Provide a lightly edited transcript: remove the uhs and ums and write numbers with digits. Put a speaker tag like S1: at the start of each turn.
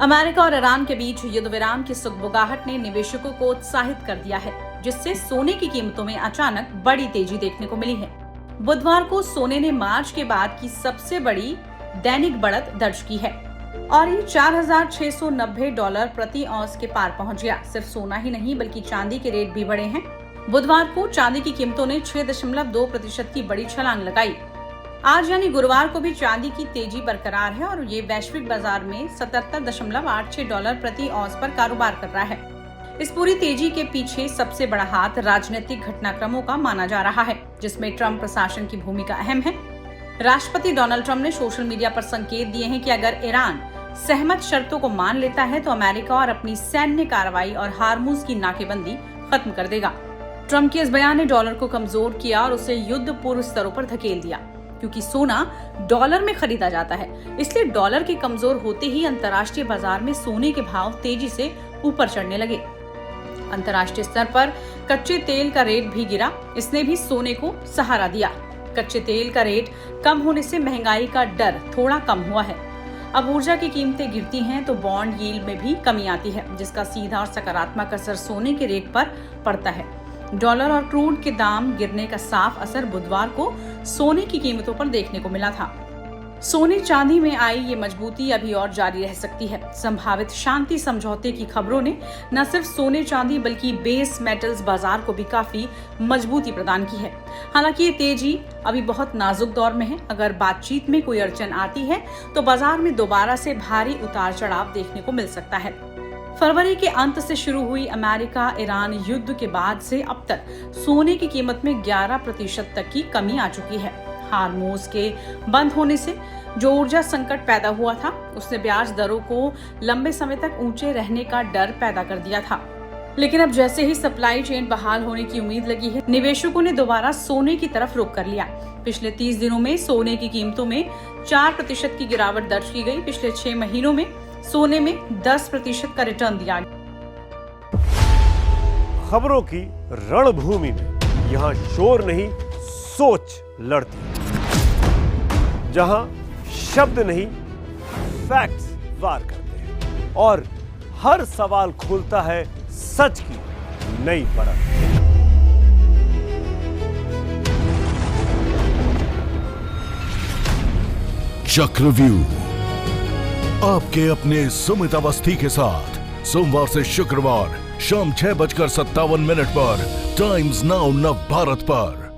S1: America और Iran के बीच युद्ध विराम की सुगबुगाहट ने निवेशकों को उत्साहित कर दिया है, जिससे सोने की कीमतों में अचानक बड़ी तेजी देखने को मिली है। बुधवार को सोने ने मार्च के बाद की सबसे बड़ी दैनिक बढ़त दर्ज की है और ये $4,690 प्रति औंस के पार पहुंच गया। सिर्फ सोना ही नहीं बल्कि चांदी के रेट भी बढ़े हैं। बुधवार को चांदी की कीमतों ने 6.2% की बड़ी छलांग लगाई। आज यानी गुरुवार को भी चांदी की तेजी बरकरार है और ये वैश्विक बाजार में $77.86 प्रति औंस पर कारोबार कर रहा है। इस पूरी तेजी के पीछे सबसे बड़ा हाथ राजनीतिक घटनाक्रमों का माना जा रहा है, जिसमें ट्रंप प्रशासन की भूमिका अहम है। राष्ट्रपति डोनाल्ड ट्रंप ने सोशल मीडिया पर संकेत दिए हैं कि अगर ईरान सहमत शर्तों को मान लेता है तो अमेरिका और अपनी सैन्य कार्रवाई और हार्मुज की नाकेबंदी खत्म कर देगा। ट्रंप के इस बयान ने डॉलर को कमजोर किया और उसे युद्ध पूर्व स्तरों पर धकेल दिया। क्योंकि सोना डॉलर में खरीदा जाता है, इसलिए डॉलर के कमजोर होते ही अंतर्राष्ट्रीय बाजार में सोने के भाव तेजी से ऊपर चढ़ने लगे। अंतर्राष्ट्रीय स्तर पर कच्चे तेल का रेट भी गिरा, इसने भी सोने को सहारा दिया। कच्चे तेल का रेट कम होने से महंगाई का डर थोड़ा कम हुआ है। अब ऊर्जा की कीमतें गिरती हैं तो बॉन्ड यील्ड में भी कमी आती है, जिसका सीधा और सकारात्मक असर सोने के रेट पर पड़ता है। डॉलर और क्रूड के दाम गिरने का साफ असर बुधवार को सोने की कीमतों पर देखने को मिला था। सोने चांदी में आई ये मजबूती अभी और जारी रह सकती है। संभावित शांति समझौते की खबरों ने न सिर्फ सोने चांदी बल्कि बेस मेटल्स बाजार को भी काफी मजबूती प्रदान की है। हालांकि ये तेजी अभी बहुत नाजुक दौर में है। अगर बातचीत में कोई अड़चन आती है तो बाजार में दोबारा से भारी उतार चढ़ाव देखने को मिल सकता है। फरवरी के अंत से शुरू हुई अमेरिका ईरान युद्ध के बाद से अब तक सोने की कीमत में 11% तक की कमी आ चुकी है। हार्मुज के बंद होने से जो ऊर्जा संकट पैदा हुआ था, उसने ब्याज दरों को लंबे समय तक ऊंचे रहने का डर पैदा कर दिया था। लेकिन अब जैसे ही सप्लाई चेन बहाल होने की उम्मीद लगी है, निवेशकों ने दोबारा सोने की तरफ रुख कर लिया। पिछले 30 दिनों में सोने की कीमतों में 4% की गिरावट दर्ज की गई। पिछले 6 महीनों में सोने में 10% का रिटर्न दिया गया।
S2: खबरों की रणभूमि में यहाँ शोर नहीं, सोच लड़ती है। जहां शब्द नहीं, फैक्ट्स वार करते हैं और हर सवाल खोलता है सच की नई परत।
S3: चक्रव्यूह आपके अपने सुमित अवस्थी के साथ सोमवार से शुक्रवार शाम 6:57 पर टाइम्स नाउ नव भारत पर।